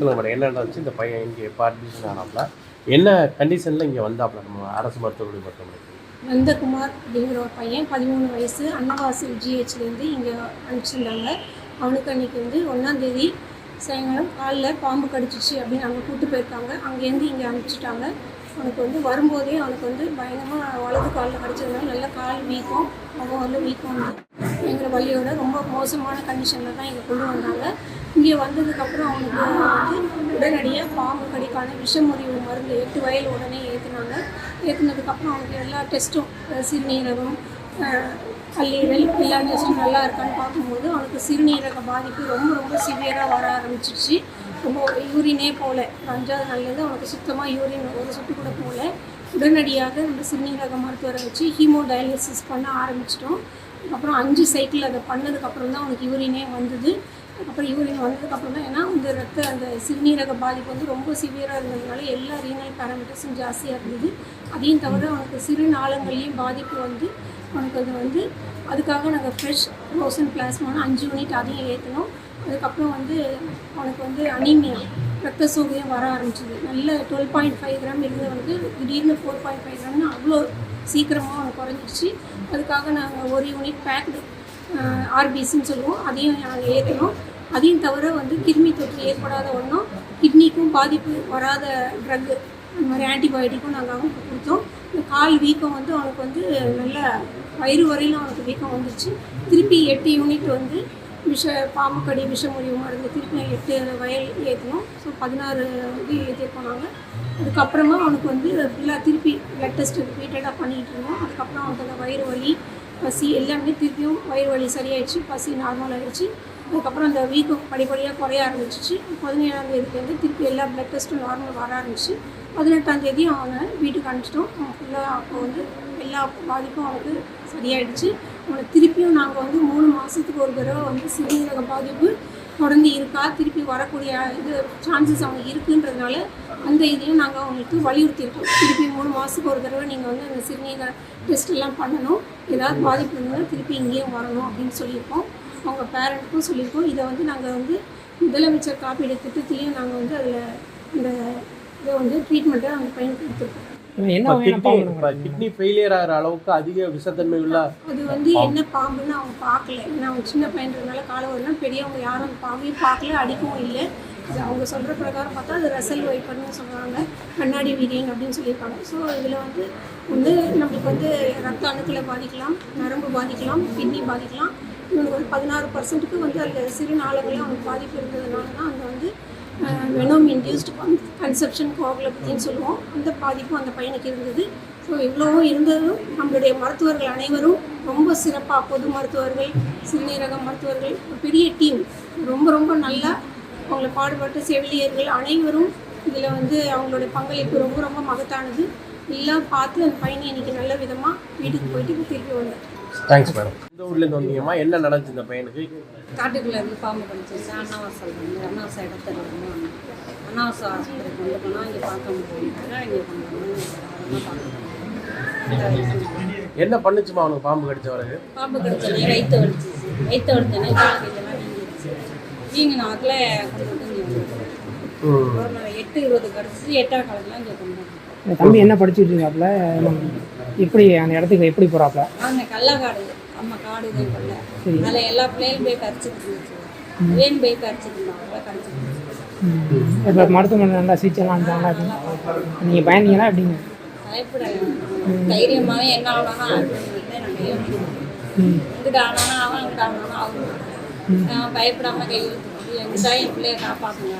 சொல்லுங்க மேடம், என்ன நடந்துச்சு? இந்த பையன் இங்கே எப்போ அட்மிஷன் ஆனாப்ல, என்ன கண்டிஷனில் இங்கே வந்தாப்ல நம்ம அரசு மருத்துவமனை மருத்துவமனைக்கு? நந்தகுமார் அப்படிங்கிற ஒரு பையன் 13 வயசு, அன்னவாசல் ஜிஹெச்லேருந்து இங்கே அனுப்பிச்சிருந்தாங்க. அவனுக்கு அன்றைக்கி வந்து 1ஆந்தேதி சாயங்காலம் காலைல பாம்பு கடிச்சிச்சு அப்படின்னு அங்கே கூப்பிட்டு போயிருக்காங்க. அங்கேருந்து இங்கே அனுப்பிச்சிட்டாங்க. அவனுக்கு வந்து வரும்போதே அவனுக்கு வந்து பயங்கரமாக வலது காலில் கடிச்சதுனால நல்ல கால் வீக்கம், முகம் வந்து வீக்கம் வந்து பயங்கர வலியோட ரொம்ப மோசமான கண்டிஷனில் தான் இங்கே கொண்டு வந்தாங்க. இங்கே வந்ததுக்கப்புறம் அவனுக்கு வந்து உடனடியாக பாம்பு கடிக்கான விஷமுறிவு மருந்து 8 வயல் உடனே ஏற்றினாங்க. ஏற்றினதுக்கப்புறம் அவனுக்கு எல்லா டெஸ்ட்டும் சிறுநீரகம், கல்லீரல் எல்லா டெஸ்ட்டும் நல்லா இருக்கான்னு பார்க்கும்போது அவனுக்கு சிறுநீரக பாதிப்பு ரொம்ப ரொம்ப சிவியராக வர ஆரம்பிச்சிடுச்சு. ரொம்ப யூரினே போகல. 5ஆவது நாள்லேருந்து அவனுக்கு சுத்தமாக யூரின் ஒரு சொட்டு கூட போகல. உடனடியாக நம்ம சிறுநீரக மருத்துவரை வச்சு ஹீமோ டயாலிசிஸ் பண்ண ஆரம்பிச்சிட்டோம். அதுக்கப்புறம் 5 சைக்கிள் அதை பண்ணதுக்கப்புறம் தான் அவனுக்கு யூரினே வந்தது. அதுக்கப்புறம் யூரின் வந்ததுக்கப்புறம் தான், ஏன்னா அந்த சிறுநீரக பாதிப்பு வந்து ரொம்ப சிவியராக இருந்ததுனால எல்லா ரீனல் பேராமீட்டர்ஸும் ஜாஸ்தியாக இருந்தது. அதையும் தவிர அவனுக்கு சிறு நாளங்கள்லேயும் பாதிப்பு வந்து அவனுக்கு அது வந்து அதுக்காக நாங்கள் ஃப்ரெஷ் ரோசன் பிளாஸ்மான 5 யூனிட் அதையும் ஏற்றினோம். அதுக்கப்புறம் வந்து அவனுக்கு வந்து அனீமியா, ரத்த சோகையும் வர ஆரம்பிச்சிது. நல்ல 12.5 கிராம் இருந்தவனுக்கு திடீர்னு 4.5 கிராம்னு அவ்வளோ சீக்கிரமாக அவனுக்கு குறைஞ்சிடுச்சு. அதுக்காக நாங்கள் 1 யூனிட் பேக்டு ஆர்பிசின்னு சொல்லுவோம், அதையும் நாங்கள் ஏற்றினோம். அதையும் தவிர வந்து கிட்னி தொற்று ஏற்படாத ஒன்றும் கிட்னிக்கும் பாதிப்பு வராத ட்ரக்கு அந்த மாதிரி ஆன்டிபயோட்டிக்கும் நாங்கள் அவனுக்கு கொடுத்தோம். இந்த கால் வீக்கம் வந்து அவனுக்கு வந்து நல்ல வயிறு வரையிலும் அவனுக்கு வீக்கம் வந்துச்சு. திருப்பி 8 யூனிட் வந்து பாம்பு கடி விஷமுறிவு மருந்து திருப்பி 8 வயல் ஏற்றினோம். ஸோ 16 இது ஏற்றிருக்கோம் நாங்கள். அதுக்கப்புறமா அவனுக்கு வந்து ஃபுல்லாக திருப்பி ப்ளட் டெஸ்ட் ரிப்பீட்டடாக பண்ணிகிட்டு இருந்தோம். அதுக்கப்புறம் அவனுக்கு அந்த வயிறு வலி, பசி எல்லாமே திருப்பியும் வயிறு வலி சரியாயிடுச்சு, பசி நார்மல் ஆகிடுச்சு. அதுக்கப்புறம் அந்த வீக்கம் படிப்படியாக குறைய ஆரம்பிச்சிச்சு. 17ஆம் தேதிலேருந்து திருப்பி எல்லா ப்ளட் டெஸ்ட்டும் நார்மல் வர ஆரம்பிச்சு. 18ஆம் தேதி அவனை வீட்டுக்கு அனுப்பிச்சிட்டோம். அவன் ஃபுல்லாக அப்போ வந்து எல்லா பாதிப்பும் அவனுக்கு சரியாயிடுச்சு. அவனை திருப்பியும் நாங்கள் வந்து 3 மாதத்துக்கு ஒரு தடவை வந்து சிறுநீரக பாதிப்பு தொடர்ந்து இருக்கா, திருப்பி வரக்கூடிய இது சான்சஸ் அவனுக்கு இருக்குன்றதுனால அந்த இதையும் நாங்கள் அவங்களுக்கு வலியுறுத்தியிருக்கோம். திருப்பி 3 மாதத்துக்கு ஒரு தடவை நீங்கள் வந்து அந்த சிறுநீரக டெஸ்ட் எல்லாம் பண்ணணும், ஏதாவது பாதிப்பு இருந்தால் திருப்பி இங்கேயும் வரணும் அப்படின்னு சொல்லியிருக்கோம். அவங்க பேரண்ட்டுக்கும் சொல்லியிருக்கோம். இதை வந்து நாங்கள் வந்து முதலமைச்சர் காப்பீடு திட்டத்திலையும் நாங்கள் வந்து அதில் இந்த இதை வந்து ட்ரீட்மெண்ட்டை அந்த பையன் கொடுத்துருக்கோம். கிட்னி ஃபெயிலியர் ஆகிற அளவுக்கு அதிக விஷத்தன்மை உள்ள அது வந்து என்ன பாம்புன்னு அவங்க பார்க்கல. ஏன்னா அவங்க சின்ன பையன்றதுனால காலவரெலாம் பெரியவங்க யாரும் அந்த பாம்பையும் பார்க்கல, அடிக்கவும் இல்லை. அது அவங்க சொல்கிற பிரகாரம் பார்த்தா அது ரசல் வைப்பர்னு சொல்கிறாங்க, கண்ணாடி வீரியன் அப்படின்னு சொல்லியிருக்காங்க. ஸோ இதில் வந்து நம்மளுக்கு வந்து ரத்த அணுக்களை பாதிக்கலாம், நரம்பு பாதிக்கலாம், கிட்னி பாதிக்கலாம். இவனுக்கு வந்து 16% வந்து அதில் சிறு நாளங்களே அவனுக்கு பாதிப்பு இருந்ததுனால தான் அந்த வந்து வெனோம் இன்டியூஸ்டு கன்செப்ஷன் கோகுலபதின்னு சொல்லுவோம், அந்த பாதிப்பும் அந்த பையனுக்கு இருந்தது. ஸோ இவ்வளவும் இருந்ததும் நம்மளுடைய மருத்துவர்கள் அனைவரும் ரொம்ப சிறப்பாக, பொது மருத்துவர்கள், சிறுநீரக மருத்துவர்கள், ஒரு பெரிய டீம் ரொம்ப ரொம்ப நல்லா அவங்கள பாடுபட்டு செவிலியர்கள் அனைவரும் இதில் வந்து அவங்களுடைய பங்களிப்பு ரொம்ப ரொம்ப மகத்தானது. எல்லாம் பார்த்து அந்த பையனை இன்றைக்கி நல்ல விதமாக வீட்டுக்கு போயிட்டு திருப்பி வந்தேன். Thanks madam. இந்த ஊர்லேருந்து வந்தீங்கம்மா, என்ன நடந்துச்சு இந்த பையனுக்கு? காட்டுக்குள்ளேருந்து பாம்பு கடிச்சிச்சு. அண்ணாவாசல் வந்து அண்ணாவாசல் இடத்துல வந்து அண்ணாவாசல் ஆஸ்பத்திரி கொண்டு போனால் இங்கே பார்க்க முடியுங்க, இங்கே என்ன பண்ணுச்சுமா அவனுக்கு பாம்பு கடிச்சவருக்கு? பாம்பு கடிச்சோடனே வயிற்று வலிச்சிச்சு. வயிற்று வலிச்சோடனே காலக்கையெல்லாம் வீங்கிடுச்சு. வீங்கினாக்கில் கொண்டு வந்து இங்கே ஒரு 8:20 கடிச்சிச்சு. 8ஆம் காலத்தில் இங்கே கொண்டு வந்து. தம்பி என்ன படிச்சுட்டு இருக்காப்புல, எப்படி அந்த இடத்துக்கு எப்படி போகிறாப்புல? அங்கே கள்ளக்காடு, அம்மா காடு இது கொள்ள அதில் எல்லா பிள்ளைகளும் போய் கடிச்சிட்டு இருந்துச்சு. வேன் போய் கடிச்சிட்டு இருந்தாங்க, கடிச்சிட்டு இருந்துச்சு. இப்போ மருத்துவமனை நல்லா சிகிச்சைலாம் இருந்தாங்களா? நீங்கள் பயந்தீங்களா எப்படிங்க? பயப்பட தைரியமாகவே என்ன ஆனாலும் நாங்கள் எங்கிட்ட ஆனாலும் அவன் எங்கிட்ட ஆனாலும் அவங்க பயப்படாமல் கையெழுத்து எங்கிட்ட என் பிள்ளைய காப்பாற்றுங்க.